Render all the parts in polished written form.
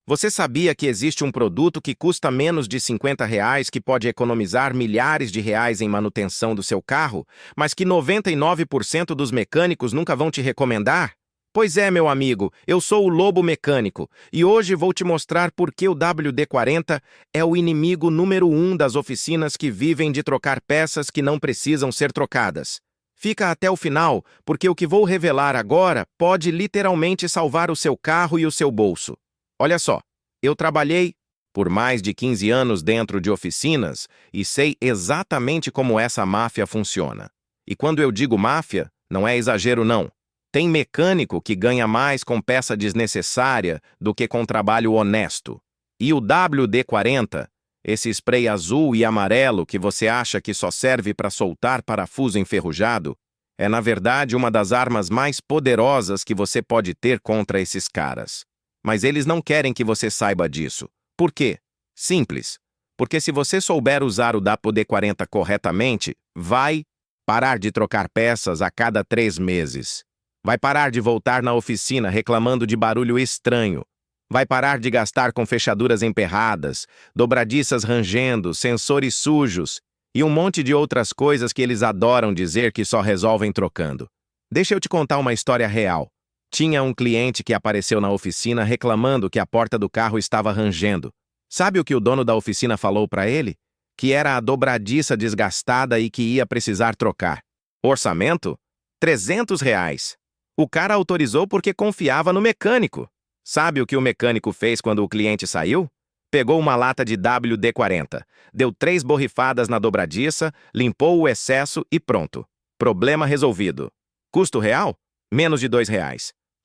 Você sabia que existe um produto que custa menos de R$ 50 que pode economizar milhares de reais em manutenção do seu carro, mas que 99% dos mecânicos nunca vão te recomendar? Pois é, meu amigo, eu sou o Lobo Mecânico e hoje vou te mostrar por que o WD-40 é o inimigo número 1 das oficinas que vivem de trocar peças que não precisam ser trocadas. Fica até o final, porque o que vou revelar agora pode literalmente salvar o seu carro e o seu bolso. Olha só, eu trabalhei por mais de 15 anos dentro de oficinas e sei exatamente como essa máfia funciona. E quando eu digo máfia, não é exagero não. Tem mecânico que ganha mais com peça desnecessária do que com trabalho honesto. E o WD-40, esse spray azul e amarelo que você acha que só serve para soltar parafuso enferrujado, é na verdade uma das armas mais poderosas que você pode ter contra esses caras. Mas eles não querem que você saiba disso. Por quê? Simples. Porque se você souber usar o WD-40 corretamente, vai parar de trocar peças a cada 3 meses. Vai parar de voltar na oficina reclamando de barulho estranho. Vai parar de gastar com fechaduras emperradas, dobradiças rangendo, sensores sujos e um monte de outras coisas que eles adoram dizer que só resolvem trocando. Deixa eu te contar uma história real. Tinha um cliente que apareceu na oficina reclamando que a porta do carro estava rangendo. Sabe o que o dono da oficina falou para ele? Que era a dobradiça desgastada e que ia precisar trocar. Orçamento? R$ 300. O cara autorizou porque confiava no mecânico. Sabe o que o mecânico fez quando o cliente saiu? Pegou uma lata de WD-40, deu 3 borrifadas na dobradiça, limpou o excesso e pronto. Problema resolvido. Custo real? Menos de R$ 2.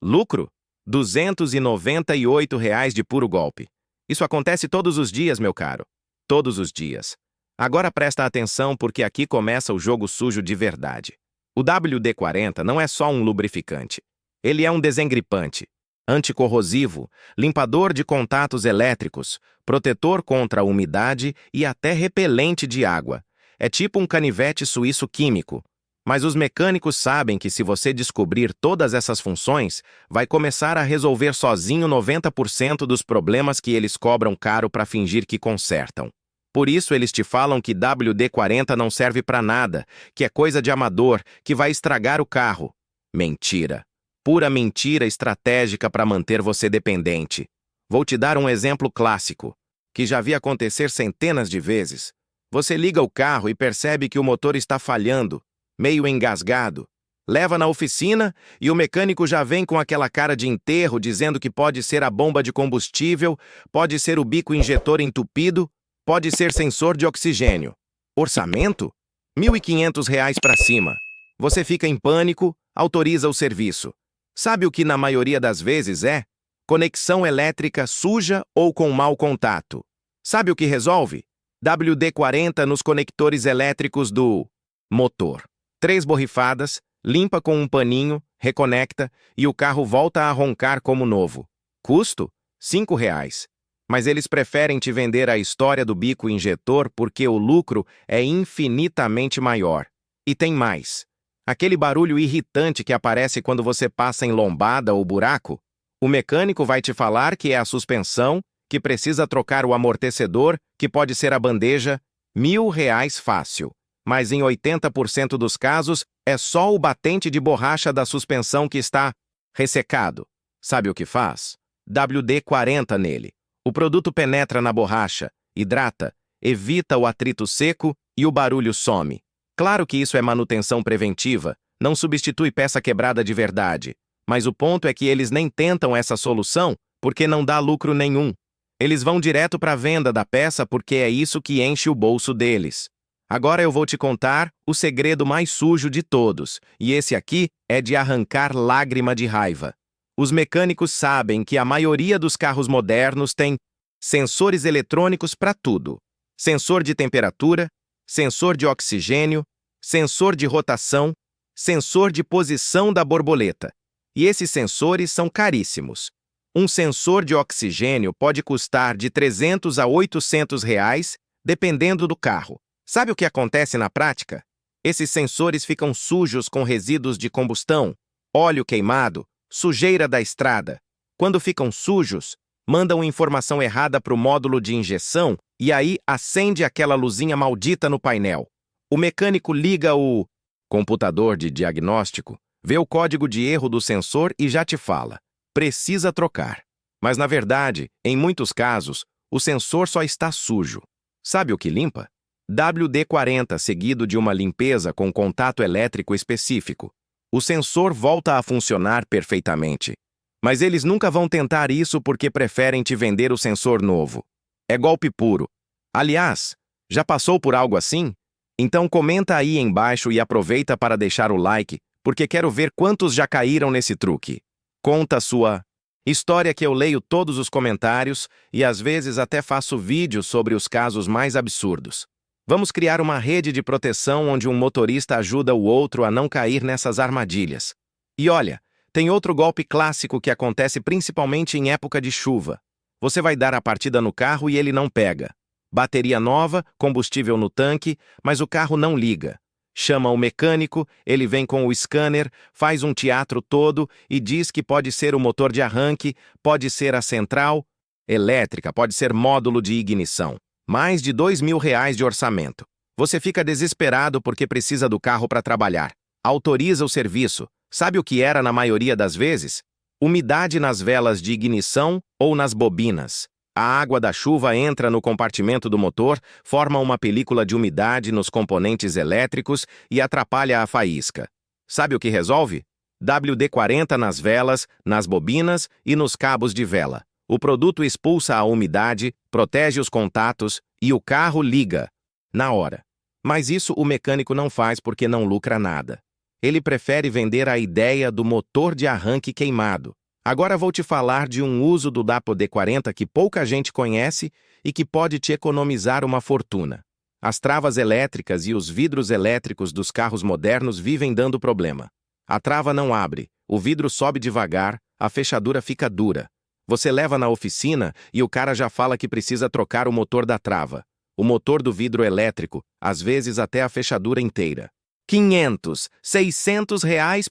Lucro? R$ 298 de puro golpe. Isso acontece todos os dias, meu caro. Todos os dias. Agora presta atenção porque aqui começa o jogo sujo de verdade. O WD-40 não é só um lubrificante. Ele é um desengripante, anticorrosivo, limpador de contatos elétricos, protetor contra a umidade e até repelente de água. É tipo um canivete suíço químico. Mas os mecânicos sabem que se você descobrir todas essas funções, vai começar a resolver sozinho 90% dos problemas que eles cobram caro para fingir que consertam. Por isso eles te falam que WD-40 não serve para nada, que é coisa de amador, que vai estragar o carro. Mentira. Pura mentira estratégica para manter você dependente. Vou te dar um exemplo clássico, que já vi acontecer centenas de vezes. Você liga o carro e percebe que o motor está falhando, meio engasgado. Leva na oficina e o mecânico já vem com aquela cara de enterro dizendo que pode ser a bomba de combustível, pode ser o bico injetor entupido, pode ser sensor de oxigênio. Orçamento? R$ 1.500 para cima. Você fica em pânico, autoriza o serviço. Sabe o que na maioria das vezes é? Conexão elétrica suja ou com mau contato. Sabe o que resolve? WD-40 nos conectores elétricos do motor. 3 borrifadas, limpa com um paninho, reconecta e o carro volta a roncar como novo. Custo? R$ 5. Mas eles preferem te vender a história do bico injetor porque o lucro é infinitamente maior. E tem mais. Aquele barulho irritante que aparece quando você passa em lombada ou buraco, o mecânico vai te falar que é a suspensão, que precisa trocar o amortecedor, que pode ser a bandeja, R$ 1.000 fácil. Mas em 80% dos casos, é só o batente de borracha da suspensão que está ressecado. Sabe o que faz? WD-40 nele. O produto penetra na borracha, hidrata, evita o atrito seco e o barulho some. Claro que isso é manutenção preventiva, não substitui peça quebrada de verdade. Mas o ponto é que eles nem tentam essa solução porque não dá lucro nenhum. Eles vão direto para a venda da peça porque é isso que enche o bolso deles. Agora eu vou te contar o segredo mais sujo de todos, e esse aqui é de arrancar lágrima de raiva. Os mecânicos sabem que a maioria dos carros modernos tem sensores eletrônicos para tudo. Sensor de temperatura, sensor de oxigênio, sensor de rotação, sensor de posição da borboleta. E esses sensores são caríssimos. Um sensor de oxigênio pode custar de R$ 300 a R$ 800, dependendo do carro. Sabe o que acontece na prática? Esses sensores ficam sujos com resíduos de combustão, óleo queimado, sujeira da estrada. Quando ficam sujos, mandam informação errada para o módulo de injeção e aí acende aquela luzinha maldita no painel. O mecânico liga o computador de diagnóstico, vê o código de erro do sensor e já te fala: precisa trocar. Mas, na verdade, em muitos casos, o sensor só está sujo. Sabe o que limpa? WD-40 seguido de uma limpeza com contato elétrico específico. O sensor volta a funcionar perfeitamente. Mas eles nunca vão tentar isso porque preferem te vender o sensor novo. É golpe puro. Aliás, já passou por algo assim? Então comenta aí embaixo e aproveita para deixar o like, porque quero ver quantos já caíram nesse truque. Conta a sua história que eu leio todos os comentários e às vezes até faço vídeos sobre os casos mais absurdos. Vamos criar uma rede de proteção onde um motorista ajuda o outro a não cair nessas armadilhas. E olha, tem outro golpe clássico que acontece principalmente em época de chuva. Você vai dar a partida no carro e ele não pega. Bateria nova, combustível no tanque, mas o carro não liga. Chama o mecânico, ele vem com o scanner, faz um teatro todo e diz que pode ser o motor de arranque, pode ser a central elétrica, pode ser módulo de ignição. Mais de R$ 2.000 de orçamento. Você fica desesperado porque precisa do carro para trabalhar. Autoriza o serviço. Sabe o que era na maioria das vezes? Umidade nas velas de ignição ou nas bobinas. A água da chuva entra no compartimento do motor, forma uma película de umidade nos componentes elétricos e atrapalha a faísca. Sabe o que resolve? WD-40 nas velas, nas bobinas e nos cabos de vela. O produto expulsa a umidade, protege os contatos e o carro liga na hora. Mas isso o mecânico não faz porque não lucra nada. Ele prefere vender a ideia do motor de arranque queimado. Agora vou te falar de um uso do WD-40 que pouca gente conhece e que pode te economizar uma fortuna. As travas elétricas e os vidros elétricos dos carros modernos vivem dando problema. A trava não abre, o vidro sobe devagar, a fechadura fica dura. Você leva na oficina e o cara já fala que precisa trocar o motor da trava. O motor do vidro elétrico, às vezes até a fechadura inteira. R$ 500, R$ 600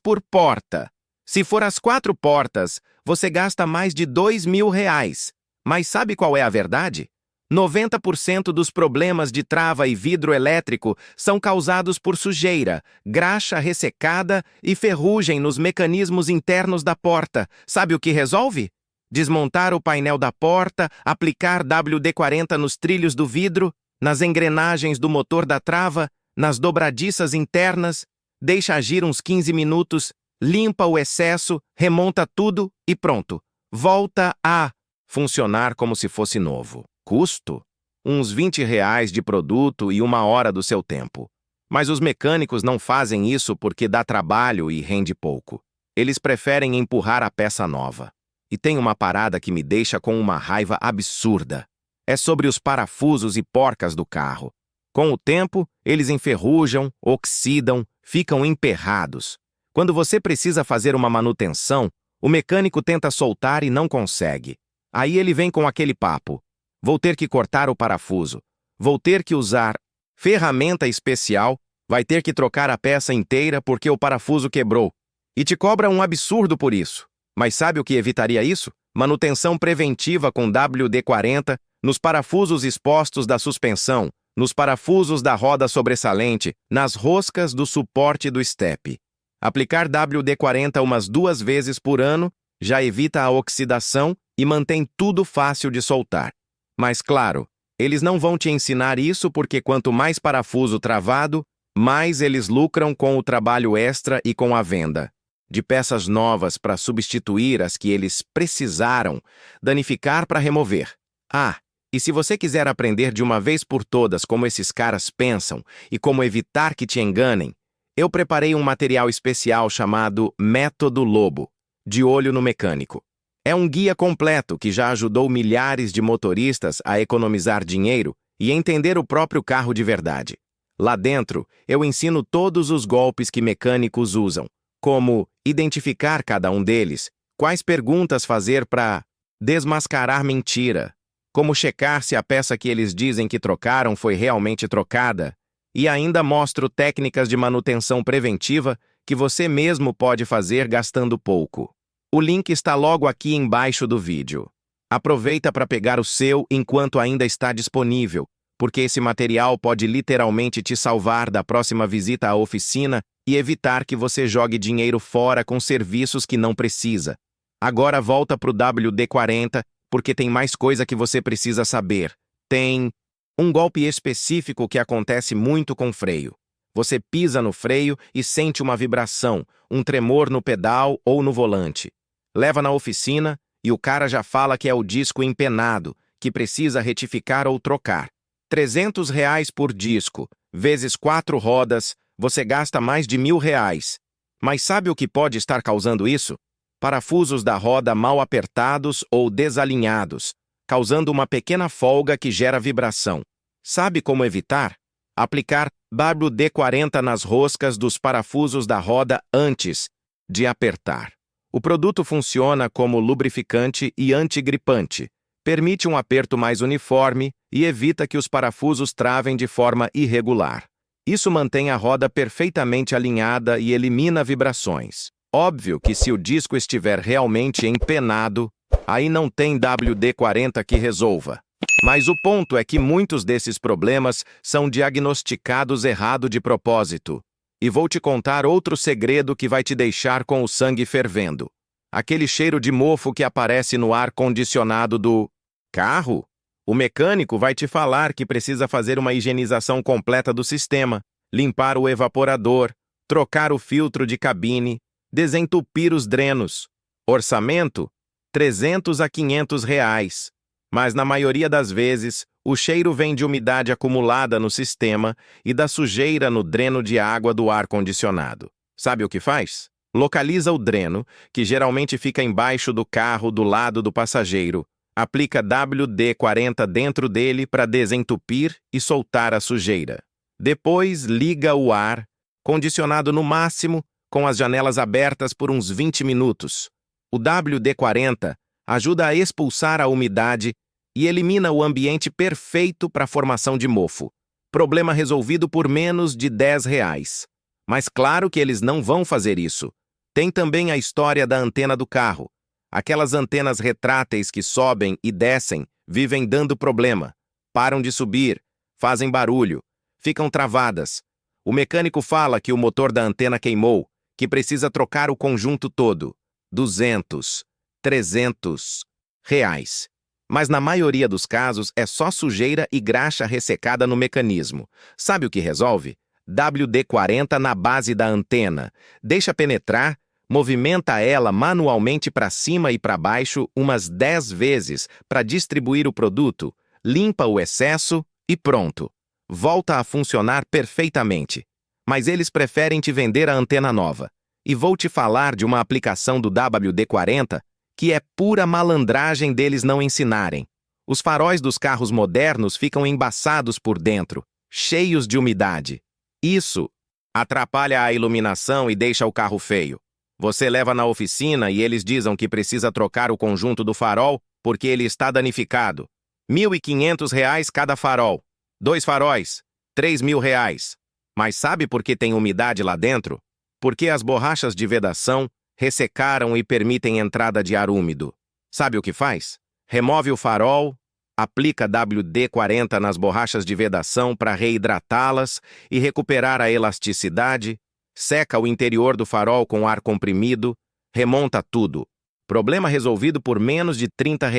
por porta. Se for as 4 portas, você gasta mais de R$ 2.000. Mas sabe qual é a verdade? 90% dos problemas de trava e vidro elétrico são causados por sujeira, graxa ressecada e ferrugem nos mecanismos internos da porta. Sabe o que resolve? Desmontar o painel da porta, aplicar WD-40 nos trilhos do vidro, nas engrenagens do motor da trava, nas dobradiças internas, deixa agir uns 15 minutos, limpa o excesso, remonta tudo e pronto. Volta a funcionar como se fosse novo. Custo? Uns R$ 20 de produto e 1 hora do seu tempo. Mas os mecânicos não fazem isso porque dá trabalho e rende pouco. Eles preferem empurrar a peça nova. E tem uma parada que me deixa com uma raiva absurda. É sobre os parafusos e porcas do carro. Com o tempo, eles enferrujam, oxidam, ficam emperrados. Quando você precisa fazer uma manutenção, o mecânico tenta soltar e não consegue. Aí ele vem com aquele papo: vou ter que cortar o parafuso, vou ter que usar ferramenta especial, vai ter que trocar a peça inteira porque o parafuso quebrou. E te cobra um absurdo por isso. Mas sabe o que evitaria isso? Manutenção preventiva com WD-40 nos parafusos expostos da suspensão, nos parafusos da roda sobressalente, nas roscas do suporte do step. Aplicar WD-40 umas 2 vezes por ano já evita a oxidação e mantém tudo fácil de soltar. Mas claro, eles não vão te ensinar isso porque quanto mais parafuso travado, mais eles lucram com o trabalho extra e com a venda de peças novas para substituir as que eles precisaram danificar para remover. Ah, e se você quiser aprender de uma vez por todas como esses caras pensam e como evitar que te enganem, eu preparei um material especial chamado Método Lobo, de olho no mecânico. É um guia completo que já ajudou milhares de motoristas a economizar dinheiro e entender o próprio carro de verdade. Lá dentro, eu ensino todos os golpes que mecânicos usam, como identificar cada um deles, quais perguntas fazer para desmascarar mentira, como checar se a peça que eles dizem que trocaram foi realmente trocada, e ainda mostro técnicas de manutenção preventiva que você mesmo pode fazer gastando pouco. O link está logo aqui embaixo do vídeo. Aproveita para pegar o seu enquanto ainda está disponível, porque esse material pode literalmente te salvar da próxima visita à oficina e evitar que você jogue dinheiro fora com serviços que não precisa. Agora volta para o WD-40, porque tem mais coisa que você precisa saber. Tem um golpe específico que acontece muito com freio. Você pisa no freio e sente uma vibração, um tremor no pedal ou no volante. Leva na oficina e o cara já fala que é o disco empenado, que precisa retificar ou trocar. R$ 300 por disco, vezes 4 rodas, você gasta mais de R$ 1.000. Mas sabe o que pode estar causando isso? Parafusos da roda mal apertados ou desalinhados, causando uma pequena folga que gera vibração. Sabe como evitar? Aplicar WD-40 nas roscas dos parafusos da roda antes de apertar. O produto funciona como lubrificante e antigripante. Permite um aperto mais uniforme e evita que os parafusos travem de forma irregular. Isso mantém a roda perfeitamente alinhada e elimina vibrações. Óbvio que se o disco estiver realmente empenado, aí não tem WD-40 que resolva. Mas o ponto é que muitos desses problemas são diagnosticados errado de propósito. E vou te contar outro segredo que vai te deixar com o sangue fervendo. Aquele cheiro de mofo que aparece no ar-condicionado do carro. O mecânico vai te falar que precisa fazer uma higienização completa do sistema, limpar o evaporador, trocar o filtro de cabine, desentupir os drenos. Orçamento? R$ 300 a R$ 500. Mas na maioria das vezes, o cheiro vem de umidade acumulada no sistema e da sujeira no dreno de água do ar-condicionado. Sabe o que faz? Localiza o dreno, que geralmente fica embaixo do carro do lado do passageiro. Aplica WD-40 dentro dele para desentupir e soltar a sujeira. Depois, liga o ar, condicionado no máximo, com as janelas abertas por uns 20 minutos. O WD-40 ajuda a expulsar a umidade e elimina o ambiente perfeito para a formação de mofo. Problema resolvido por menos de R$ 10. Mas claro que eles não vão fazer isso. Tem também a história da antena do carro. Aquelas antenas retráteis que sobem e descem vivem dando problema. Param de subir, fazem barulho, ficam travadas. O mecânico fala que o motor da antena queimou, que precisa trocar o conjunto todo. 200, 300 reais. Mas na maioria dos casos é só sujeira e graxa ressecada no mecanismo. Sabe o que resolve? WD-40 na base da antena. Deixa penetrar, movimenta ela manualmente para cima e para baixo umas 10 vezes para distribuir o produto, limpa o excesso e pronto. Volta a funcionar perfeitamente. Mas eles preferem te vender a antena nova. E vou te falar de uma aplicação do WD-40 que é pura malandragem deles não ensinarem. Os faróis dos carros modernos ficam embaçados por dentro, cheios de umidade. Isso atrapalha a iluminação e deixa o carro feio. Você leva na oficina e eles dizem que precisa trocar o conjunto do farol porque ele está danificado. R$ 1.500 cada farol. 2 faróis, R$ 3.000. Mas sabe por que tem umidade lá dentro? Porque as borrachas de vedação ressecaram e permitem entrada de ar úmido. Sabe o que faz? Remove o farol, aplica WD-40 nas borrachas de vedação para reidratá-las e recuperar a elasticidade, seca o interior do farol com ar comprimido, remonta tudo. Problema resolvido por menos de R$ 30.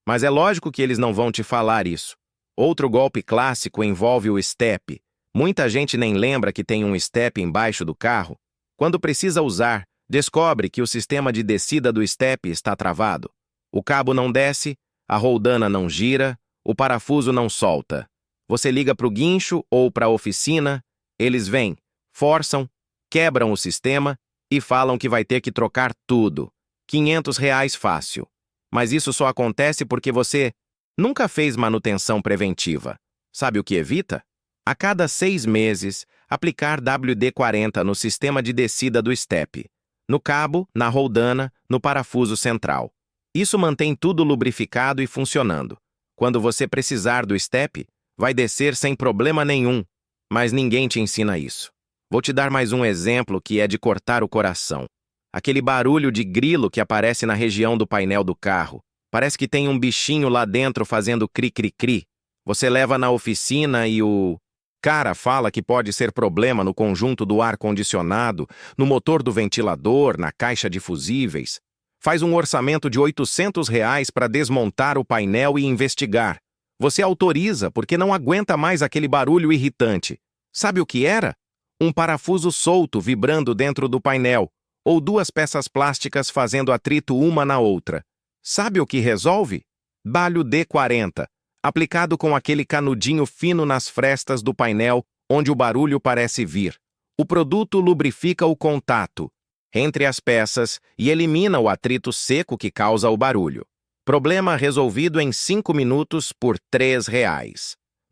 Mas é lógico que eles não vão te falar isso. Outro golpe clássico envolve o step. Muita gente nem lembra que tem um step embaixo do carro. Quando precisa usar, descobre que o sistema de descida do step está travado. O cabo não desce, a roldana não gira, o parafuso não solta. Você liga para o guincho ou para a oficina, eles vêm, forçam, quebram o sistema e falam que vai ter que trocar tudo. R$ 500 fácil. Mas isso só acontece porque você nunca fez manutenção preventiva. Sabe o que evita? A cada 6 meses, aplicar WD-40 no sistema de descida do step, no cabo, na roldana, no parafuso central. Isso mantém tudo lubrificado e funcionando. Quando você precisar do step, vai descer sem problema nenhum, mas ninguém te ensina isso. Vou te dar mais um exemplo que é de cortar o coração. Aquele barulho de grilo que aparece na região do painel do carro. Parece que tem um bichinho lá dentro fazendo cri-cri-cri. Você leva na oficina e o cara fala que pode ser problema no conjunto do ar-condicionado, no motor do ventilador, na caixa de fusíveis. Faz um orçamento de R$ 800 para desmontar o painel e investigar. Você autoriza porque não aguenta mais aquele barulho irritante. Sabe o que era? Um parafuso solto vibrando dentro do painel, ou duas peças plásticas fazendo atrito uma na outra. Sabe o que resolve? WD-40, aplicado com aquele canudinho fino nas frestas do painel onde o barulho parece vir. O produto lubrifica o contato entre as peças e elimina o atrito seco que causa o barulho. Problema resolvido em 5 minutos por R$ 3.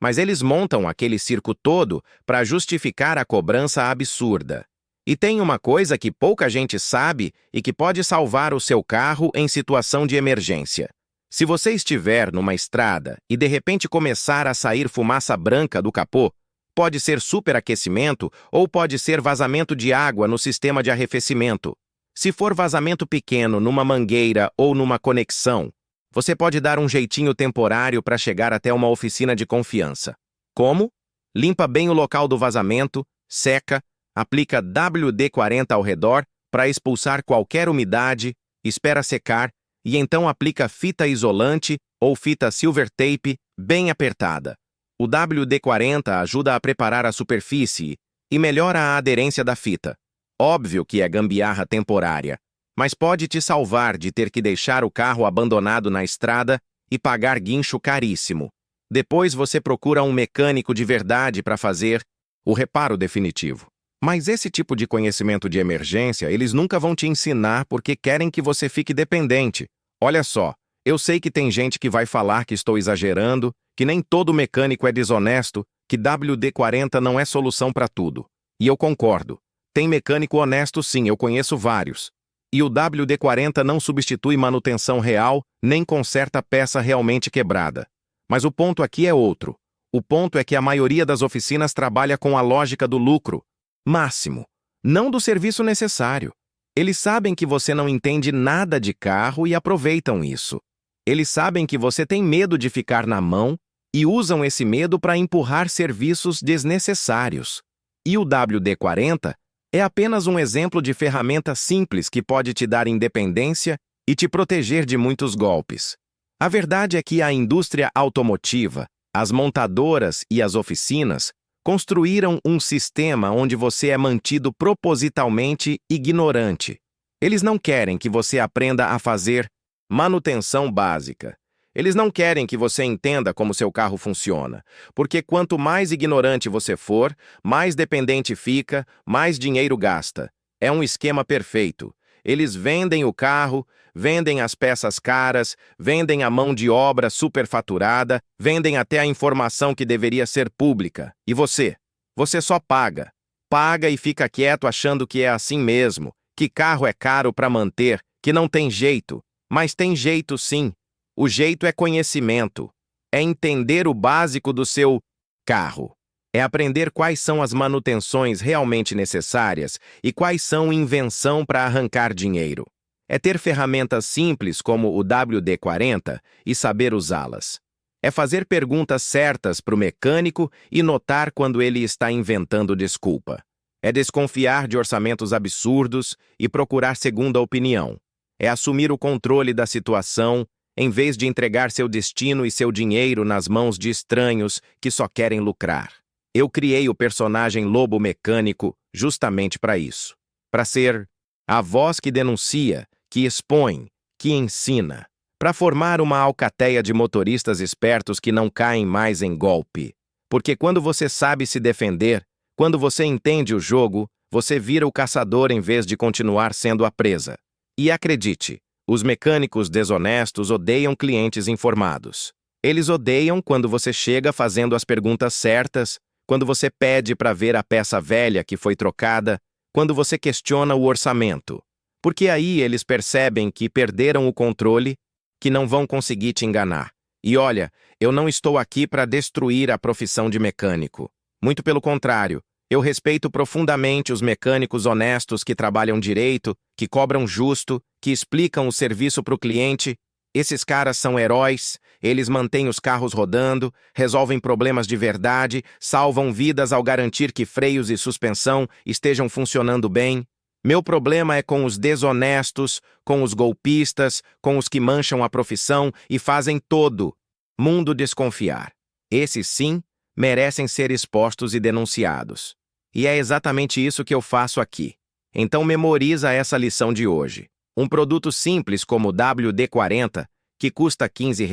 Mas eles montam aquele circo todo para justificar a cobrança absurda. E tem uma coisa que pouca gente sabe e que pode salvar o seu carro em situação de emergência. Se você estiver numa estrada e de repente começar a sair fumaça branca do capô, pode ser superaquecimento ou pode ser vazamento de água no sistema de arrefecimento. Se for vazamento pequeno numa mangueira ou numa conexão, você pode dar um jeitinho temporário para chegar até uma oficina de confiança. Como? Limpa bem o local do vazamento, seca, aplica WD-40 ao redor para expulsar qualquer umidade, espera secar e então aplica fita isolante ou fita silver tape bem apertada. O WD-40 ajuda a preparar a superfície e melhora a aderência da fita. Óbvio que é gambiarra temporária, mas pode te salvar de ter que deixar o carro abandonado na estrada e pagar guincho caríssimo. Depois você procura um mecânico de verdade para fazer o reparo definitivo. Mas esse tipo de conhecimento de emergência eles nunca vão te ensinar porque querem que você fique dependente. Olha só, eu sei que tem gente que vai falar que estou exagerando, que nem todo mecânico é desonesto, que WD-40 não é solução para tudo. E eu concordo. Tem mecânico honesto sim, eu conheço vários. E o WD-40 não substitui manutenção real, nem conserta peça realmente quebrada. Mas o ponto aqui é outro. O ponto é que a maioria das oficinas trabalha com a lógica do lucro máximo, não do serviço necessário. Eles sabem que você não entende nada de carro e aproveitam isso. Eles sabem que você tem medo de ficar na mão e usam esse medo para empurrar serviços desnecessários. E o WD-40 é apenas um exemplo de ferramenta simples que pode te dar independência e te proteger de muitos golpes. A verdade é que a indústria automotiva, as montadoras e as oficinas construíram um sistema onde você é mantido propositalmente ignorante. Eles não querem que você aprenda a fazer manutenção básica. Eles não querem que você entenda como seu carro funciona, porque quanto mais ignorante você for, mais dependente fica, mais dinheiro gasta. É um esquema perfeito. Eles vendem o carro, vendem as peças caras, vendem a mão de obra superfaturada, vendem até a informação que deveria ser pública. E você? Você só paga. Paga e fica quieto achando que é assim mesmo, que carro é caro para manter, que não tem jeito. Mas tem jeito sim. O jeito é conhecimento. É entender o básico do seu carro. É aprender quais são as manutenções realmente necessárias e quais são invenção para arrancar dinheiro. É ter ferramentas simples como o WD-40 e saber usá-las. É fazer perguntas certas para o mecânico e notar quando ele está inventando desculpa. É desconfiar de orçamentos absurdos e procurar segunda opinião. É assumir o controle da situação em vez de entregar seu destino e seu dinheiro nas mãos de estranhos que só querem lucrar. Eu criei o personagem Lobo Mecânico justamente para isso. Para ser a voz que denuncia, que expõe, que ensina. Para formar uma alcateia de motoristas espertos que não caem mais em golpe. Porque quando você sabe se defender, quando você entende o jogo, você vira o caçador em vez de continuar sendo a presa. E acredite, os mecânicos desonestos odeiam clientes informados. Eles odeiam quando você chega fazendo as perguntas certas, quando você pede para ver a peça velha que foi trocada, quando você questiona o orçamento. Porque aí eles percebem que perderam o controle, que não vão conseguir te enganar. E olha, eu não estou aqui para destruir a profissão de mecânico. Muito pelo contrário, eu respeito profundamente os mecânicos honestos que trabalham direito, que cobram justo, que explicam o serviço para o cliente. Esses caras são heróis, eles mantêm os carros rodando, resolvem problemas de verdade, salvam vidas ao garantir que freios e suspensão estejam funcionando bem. Meu problema é com os desonestos, com os golpistas, com os que mancham a profissão e fazem todo mundo desconfiar. Esses, sim, merecem ser expostos e denunciados. E é exatamente isso que eu faço aqui. Então memoriza essa lição de hoje. Um produto simples como o WD-40, que custa R$ 15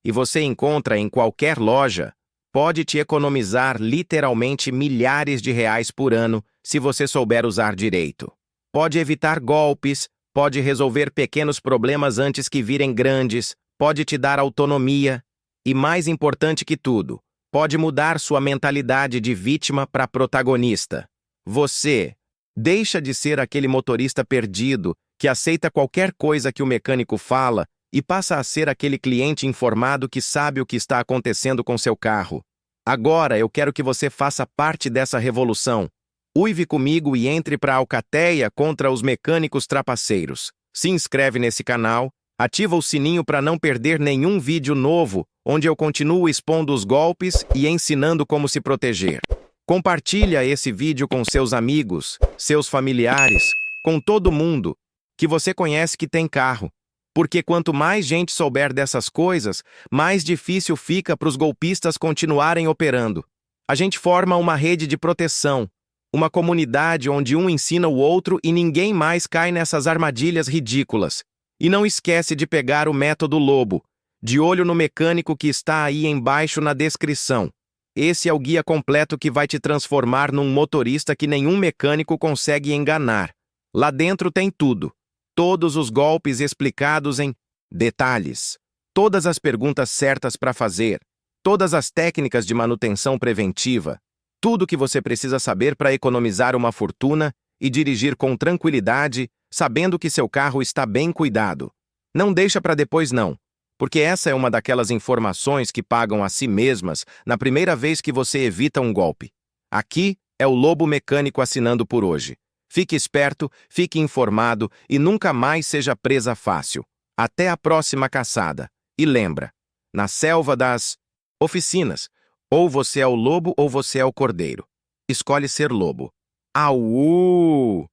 e você encontra em qualquer loja, pode te economizar literalmente milhares de reais por ano se você souber usar direito. Pode evitar golpes, pode resolver pequenos problemas antes que virem grandes, pode te dar autonomia e, mais importante que tudo, pode mudar sua mentalidade de vítima para protagonista. Você deixa de ser aquele motorista perdido que aceita qualquer coisa que o mecânico fala e passa a ser aquele cliente informado que sabe o que está acontecendo com seu carro. Agora eu quero que você faça parte dessa revolução. Uive comigo e entre para a alcateia contra os mecânicos trapaceiros. Se inscreve nesse canal, ativa o sininho para não perder nenhum vídeo novo, onde eu continuo expondo os golpes e ensinando como se proteger. Compartilha esse vídeo com seus amigos, seus familiares, com todo mundo que você conhece que tem carro. Porque quanto mais gente souber dessas coisas, mais difícil fica para os golpistas continuarem operando. A gente forma uma rede de proteção, uma comunidade onde um ensina o outro e ninguém mais cai nessas armadilhas ridículas. E não esquece de pegar o método Lobo, de olho no mecânico que está aí embaixo na descrição. Esse é o guia completo que vai te transformar num motorista que nenhum mecânico consegue enganar. Lá dentro tem tudo. Todos os golpes explicados em detalhes, todas as perguntas certas para fazer, todas as técnicas de manutenção preventiva, tudo o que você precisa saber para economizar uma fortuna e dirigir com tranquilidade, sabendo que seu carro está bem cuidado. Não deixa para depois não, porque essa é uma daquelas informações que pagam a si mesmas na primeira vez que você evita um golpe. Aqui é o Lobo Mecânico assinando por hoje. Fique esperto, fique informado e nunca mais seja presa fácil. Até a próxima caçada. E lembra, na selva das oficinas, ou você é o lobo ou você é o cordeiro. Escolhe ser lobo. Au!